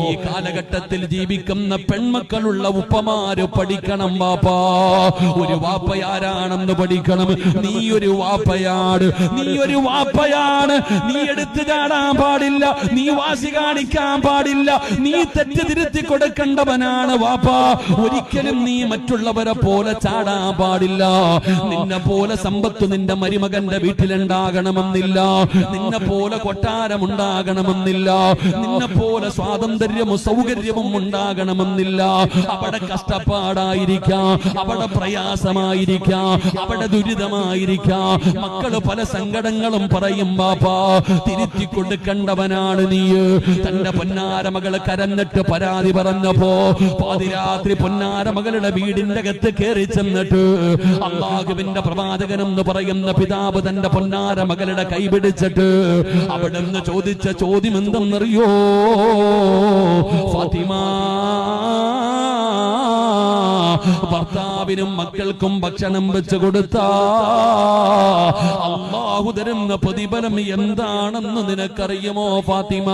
ഈ കാലഘട്ടത്തിൽ ജീവിക്കുന്ന പെൺമക്കളുള്ള ഉപ്പമാര് പഠിക്കണം വാപ്പാ. ഒരു വാപ്പയാരാണെന്ന് പഠിക്കണം. നീ ഒരു വാപ്പയാണ്, നീ ഒരു വാപ്പയാണ്. നീ എടുത്തു ചാടാൻ പാടില്ല, നീ വാശി കാണിക്കാൻ പാടില്ല, നീ തെറ്റ് തിരുത്തി കൊടുക്കേണ്ടവനാണ് വാപ്പാ. ഒരിക്കലും നീ മറ്റുള്ളവരെ പോലെ ചാടാൻ പാടില്ല. നിന്നെ പോലെ സമ്പത്ത് നിന്റെ മരുമകന്റെ വീട്ടിലുണ്ടാകണമെന്നില്ല, നിന്നെ പോലെ കൊട്ടാരം ഉണ്ടാകണമെന്നില്ല, നിന്നെ പോലെ സ്വാതന്ത്ര്യവും സൗകര്യവും ഉണ്ടാകണമെന്നില്ല. അവിടെ കഷ്ടപ്പാടായിരിക്കാം, അവിടെ പ്രയാസമായിരിക്കാം, അവിടെ ദുരിതമായിരിക്കാം. മക്കള് പല സങ്കടങ്ങളും പറയും വാപ്പാ. തിരുത്തി കൊടുക്കേണ്ടവനാണ് നീ. തന്റെ പൊന്നാര മകള് കരഞ്ഞിട്ട് പരാതി പറഞ്ഞപ്പോ പാതിരാത്രി പൊന്നാര മകളുടെ വീടിന്റെ അകത്ത് കയറി ചെന്നിട്ട് അല്ലാഹുവിന്റെ പ്രവാചകൻ എന്ന് പറയുന്ന പിതാവ് തന്റെ പൊന്നാര മകളുടെ കൈ പിടിച്ചിട്ട് അവിടുന്ന് ചോദിച്ച ചോദ്യം എന്തെന്നറിയോ? ഫാത്തിമ, ഭർത്താവിനും മക്കൾക്കും ഭക്ഷണം വെച്ച് കൊടുത്ത അല്ലാഹു തരുന്ന പ്രതിഫലം എന്താണെന്ന് നിനക്കറിയുമോ ഫാത്തിമ?